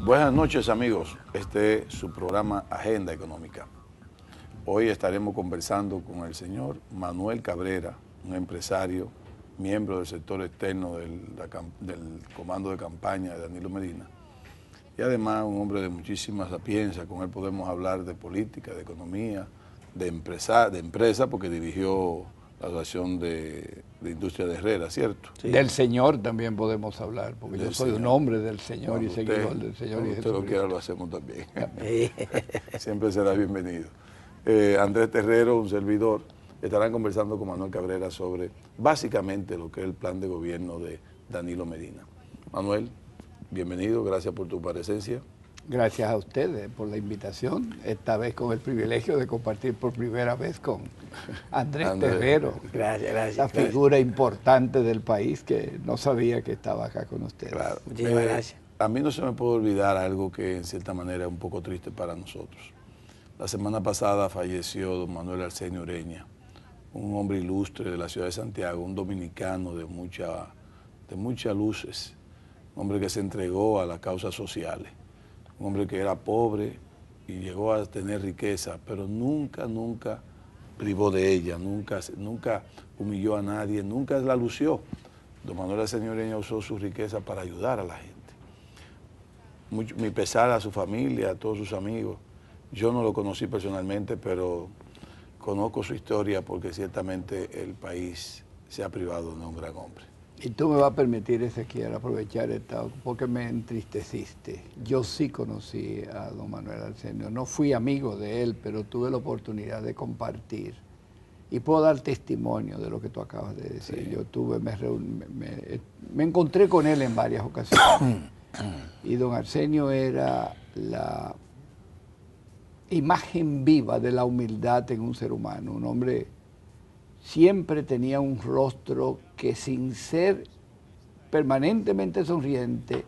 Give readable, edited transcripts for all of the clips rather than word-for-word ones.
Buenas noches, amigos. Este es su programa Agenda Económica. Hoy estaremos conversando con el señor Manuel Cabrera, un empresario, miembro del sector externo del comando de campaña de Danilo Medina, y además un hombre de muchísima sapiencia. Con él podemos hablar de política, de economía, de empresa, porque dirigió la Asociación de Industria de Herrera, ¿cierto? Sí. Del Señor también podemos hablar, porque yo soy un hombre del Señor y seguidor del Señor y Jesucristo. Usted lo quiera, lo hacemos también. Siempre será bienvenido. Andrés Terrero, un servidor, estarán conversando con Manuel Cabrera sobre básicamente lo que es el plan de gobierno de Danilo Medina. Manuel, bienvenido, gracias por tu presencia. Gracias a ustedes por la invitación, esta vez con el privilegio de compartir por primera vez con Andrés Terrero. Gracias. La figura importante del país que no sabía que estaba acá con ustedes. Claro. Muchísimas gracias. A mí no se me puede olvidar algo que en cierta manera es un poco triste para nosotros. La semana pasada falleció don Manuel Arsenio Ureña, un hombre ilustre de la ciudad de Santiago, un dominicano de muchas luces, un hombre que se entregó a las causas sociales. Un hombre que era pobre y llegó a tener riqueza, pero nunca privó de ella, nunca humilló a nadie, nunca la lució. Don Manuel Arsenio Ureña usó su riqueza para ayudar a la gente. Mi pesar a su familia, a todos sus amigos. Yo no lo conocí personalmente, pero conozco su historia porque ciertamente el país se ha privado de un gran hombre. Y tú me vas a permitir, Ezequiel, aprovechar esta, porque me entristeciste. Yo sí conocí a don Manuel Arsenio, no fui amigo de él, pero tuve la oportunidad de compartir. Y puedo dar testimonio de lo que tú acabas de decir. Sí. Yo me encontré con él en varias ocasiones. Y don Arsenio era la imagen viva de la humildad en un ser humano, un hombre. Siempre tenía un rostro que, sin ser permanentemente sonriente,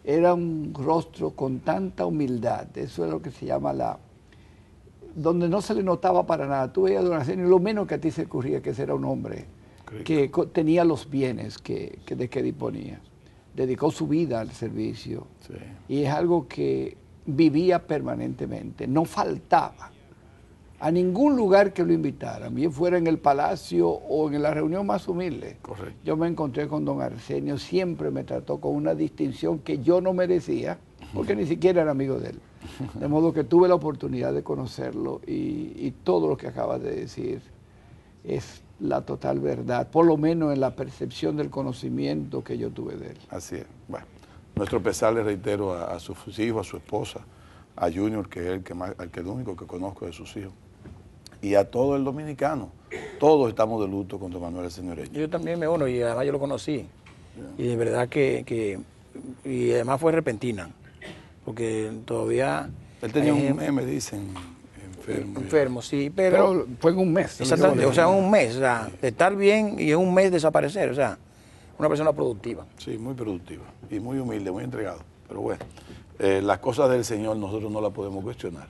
era un rostro con tanta humildad. Eso es lo que se llama donde no se le notaba para nada. Tú veías a don Arsenio, lo menos que a ti se ocurría que ese era un hombre que tenía los bienes de que disponía. Dedicó su vida al servicio. Sí. Y es algo que vivía permanentemente, no faltaba a ningún lugar que lo invitaran, bien fuera en el palacio o en la reunión más humilde. Correcto. Yo me encontré con don Arsenio, siempre me trató con una distinción que yo no merecía, porque ni siquiera era amigo de él. De modo que tuve la oportunidad de conocerlo y todo lo que acabas de decir es la total verdad, por lo menos en la percepción del conocimiento que yo tuve de él. Así es. Bueno, nuestro pesar le reitero a sus hijos, a su esposa, a Junior, que es el único que conozco de sus hijos, y a todo el dominicano. Todos estamos de luto con don Manuel Arsenio Ureña. Yo también me uno y además yo lo conocí. Y de verdad y además fue repentina, porque todavía... Él tenía un mes, me dicen, enfermo, sí, pero fue en un mes. Exactamente, o sea, en un mes, o sea, de estar bien y en un mes desaparecer, o sea, una persona productiva. Sí, muy productiva y muy humilde, muy entregado. Pero bueno, las cosas del Señor nosotros no las podemos cuestionar.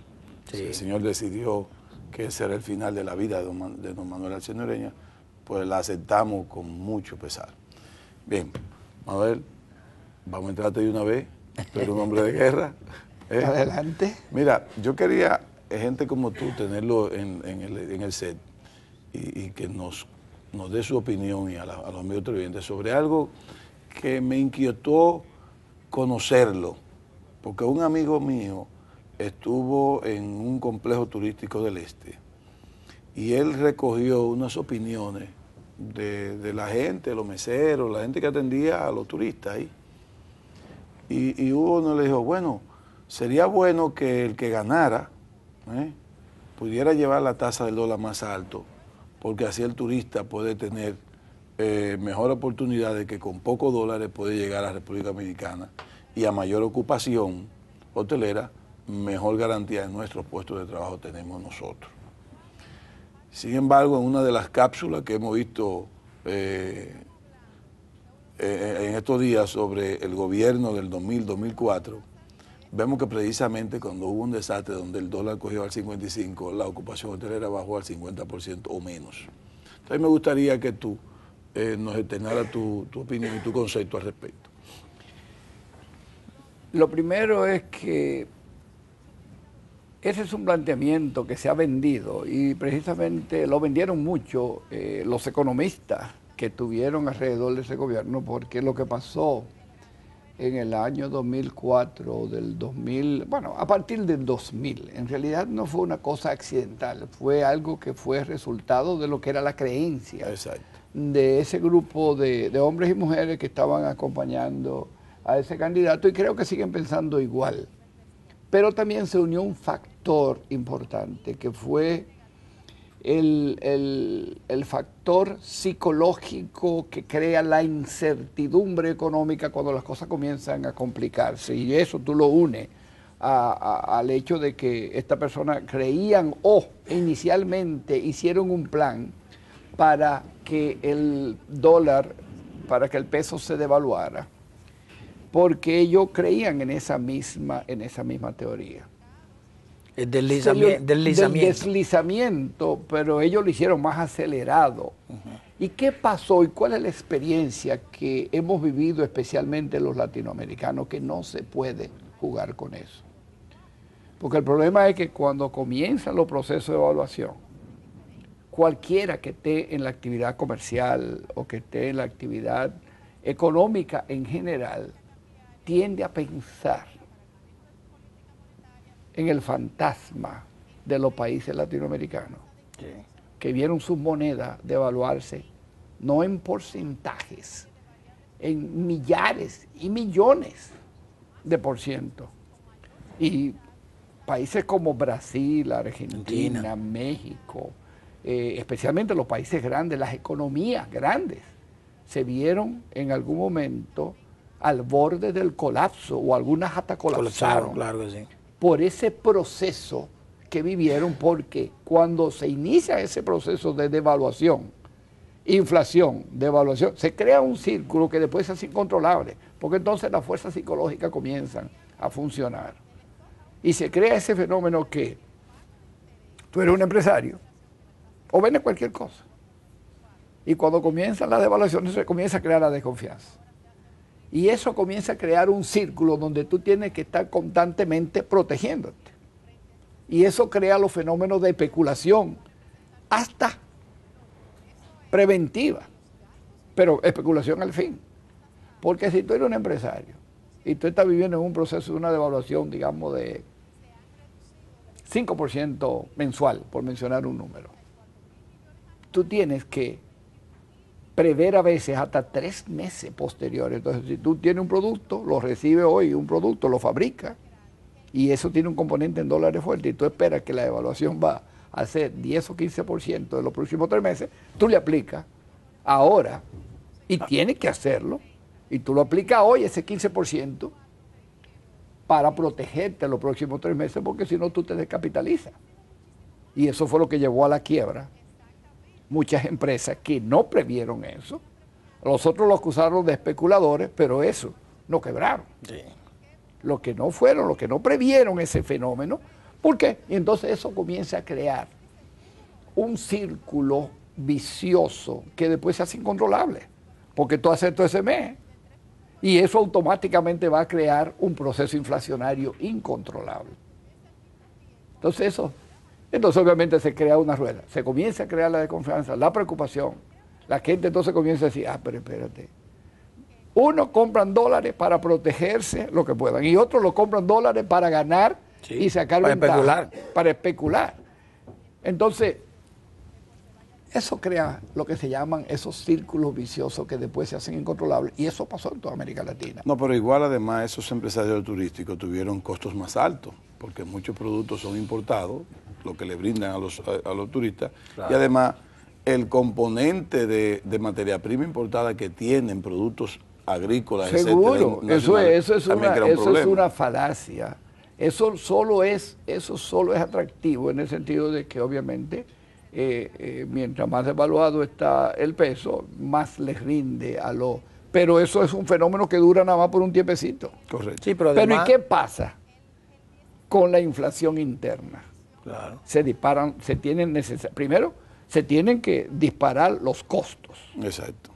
Sí. Si el Señor decidió que ese era el final de la vida de don Manuel Arsenio Ureña, pues la aceptamos con mucho pesar. Bien, Manuel, vamos a entrarte de una vez, tú eres un hombre de guerra. Adelante. Mira, yo quería gente como tú tenerlo en el set y que nos dé su opinión y a los amigos televidentes sobre algo que me inquietó conocerlo, porque un amigo mío estuvo en un complejo turístico del este y él recogió unas opiniones de la gente, los meseros, la gente que atendía a los turistas ahí. Y uno le dijo, bueno, sería bueno que el que ganara pudiera llevar la tasa del dólar más alto, porque así el turista puede tener mejor oportunidad de que con pocos dólares puede llegar a la República Dominicana y a mayor ocupación hotelera, mejor garantía de nuestros puestos de trabajo tenemos nosotros. Sin embargo, en una de las cápsulas que hemos visto en estos días sobre el gobierno del 2000-2004, vemos que precisamente cuando hubo un desastre donde el dólar cogió al 55, la ocupación hotelera bajó al 50% o menos. Entonces me gustaría que tú nos externaras tu opinión y tu concepto al respecto. Lo primero es que ese es un planteamiento que se ha vendido y precisamente lo vendieron mucho los economistas que tuvieron alrededor de ese gobierno, porque lo que pasó en el año 2004, del 2000, bueno, a partir del 2000, en realidad no fue una cosa accidental, fue algo que fue resultado de lo que era la creencia de ese grupo de hombres y mujeres que estaban acompañando a ese candidato y creo que siguen pensando igual. Pero también se unió un factor importante que fue el factor psicológico que crea la incertidumbre económica cuando las cosas comienzan a complicarse. Y eso tú lo unes al hecho de que esta persona creían o inicialmente hicieron un plan para que el dólar, para que el peso se devaluara, porque ellos creían en esa misma teoría. El deslizamiento. Del deslizamiento, pero ellos lo hicieron más acelerado. ¿Y qué pasó y cuál es la experiencia que hemos vivido especialmente los latinoamericanos? Que no se puede jugar con eso. Porque el problema es que cuando comienzan los procesos de evaluación, cualquiera que esté en la actividad comercial o que esté en la actividad económica en general, tiende a pensar en el fantasma de los países latinoamericanos, que vieron sus monedas devaluarse no en porcentajes, en millares y millones de por ciento. Y países como Brasil, Argentina, México, especialmente los países grandes, las economías grandes, se vieron en algún momento al borde del colapso, o algunas hasta colapsaron, claro que sí, por ese proceso que vivieron, porque cuando se inicia ese proceso de devaluación, inflación, devaluación, se crea un círculo que después es incontrolable, porque entonces las fuerzas psicológicas comienzan a funcionar. Y se crea ese fenómeno que tú eres un empresario o vendes cualquier cosa. Y cuando comienzan las devaluaciones se comienza a crear la desconfianza. Y eso comienza a crear un círculo donde tú tienes que estar constantemente protegiéndote. Y eso crea los fenómenos de especulación, hasta preventiva, pero especulación al fin. Porque si tú eres un empresario y tú estás viviendo en un proceso de una devaluación, digamos, de 5% mensual, por mencionar un número, tú tienes que prever a veces hasta 3 meses posteriores. Entonces, si tú tienes un producto, lo recibes hoy, un producto, lo fabricas, y eso tiene un componente en dólares fuerte, y tú esperas que la evaluación va a ser 10 o 15% de los próximos 3 meses, tú le aplicas ahora, y tienes que hacerlo, y tú lo aplicas hoy, ese 15%, para protegerte los próximos 3 meses, porque si no tú te descapitalizas. Y eso fue lo que llevó a la quiebra muchas empresas que no previeron eso. Los otros lo acusaron de especuladores, pero eso no quebraron. Sí. Los que no fueron, los que no previeron ese fenómeno, ¿por qué? Y entonces eso comienza a crear un círculo vicioso que después se hace incontrolable, porque tú haces todo ese mes y eso automáticamente va a crear un proceso inflacionario incontrolable. Entonces obviamente se crea una rueda, se comienza a crear la desconfianza, la preocupación. La gente entonces comienza a decir, pero espérate. Unos compran dólares para protegerse lo que puedan y otros lo compran dólares para ganar y sacar ventaja. Para especular. Entonces, eso crea lo que se llaman esos círculos viciosos que después se hacen incontrolables y eso pasó en toda América Latina. No, pero igual además esos empresarios turísticos tuvieron costos más altos porque muchos productos son importados, lo que le brindan a los turistas, claro. Y además el componente de materia prima importada que tienen productos agrícolas, seguro, etcétera, eso es una falacia. Eso solo es atractivo en el sentido de que obviamente mientras más devaluado está el peso, más les rinde a los... Pero eso es un fenómeno que dura nada más por un tiempecito. Correcto. Sí, pero además... ¿y qué pasa con la inflación interna? Claro. Se disparan, primero, se tienen que disparar los costos. Exacto.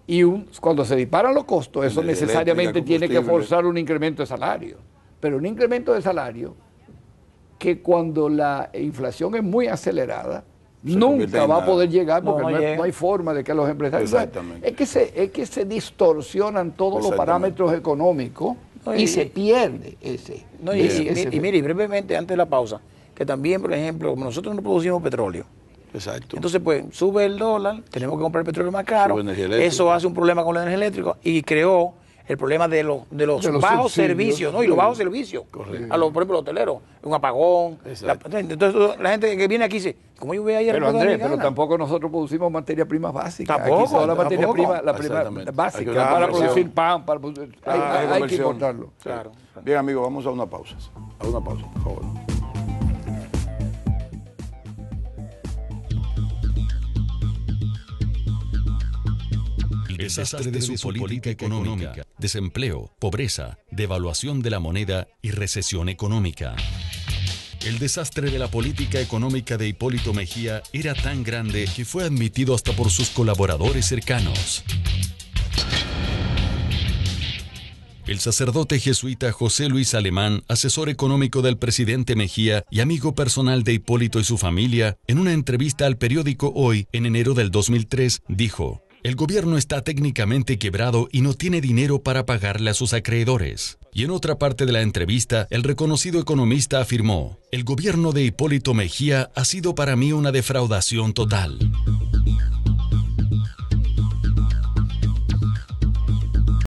Y cuando se disparan los costos, eso Energía necesariamente eléctrica, tiene que combustible. forzar un incremento de salario. Pero un incremento de salario que cuando la inflación es muy acelerada, Se convierte nunca en va a nada. poder llegar No, porque no llega. no hay forma de que los empresarios... Exactamente. Es que se distorsionan todos los Exactamente. parámetros económicos No, y y- se pierde ese... No, ese- y mire, brevemente, antes de la pausa, que también, por ejemplo, como nosotros no producimos petróleo, Exacto. entonces pues sube el dólar, tenemos que comprar el petróleo más caro, Sube energía eléctrica. eso hace un problema con la energía eléctrica y creó el problema de los De los bajos subsidios. servicios, ¿no? Y los bajos servicios. Correcto. A los, por ejemplo, los hoteleros, un apagón. Exacto. Entonces la gente que viene aquí dice, ¿cómo yo voy a ir a Pero República Andrés, pero Dominicana? tampoco nosotros producimos materia prima básica. Tampoco, Aquí toda la materia tampoco. prima, la prima Exactamente. Hay básica, que dar para conversión. producir pan, para producir, hay que Conversión. importarlo. Claro. Bien, amigos, vamos a una pausa. A una pausa, por favor. El desastre de su política económica, desempleo, pobreza, devaluación de la moneda y recesión económica. El desastre de la política económica de Hipólito Mejía era tan grande que fue admitido hasta por sus colaboradores cercanos. El sacerdote jesuita José Luis Alemán, asesor económico del presidente Mejía y amigo personal de Hipólito y su familia, en una entrevista al periódico Hoy, en enero del 2003, dijo: "El gobierno está técnicamente quebrado y no tiene dinero para pagarle a sus acreedores". Y en otra parte de la entrevista, el reconocido economista afirmó: "El gobierno de Hipólito Mejía ha sido para mí una defraudación total".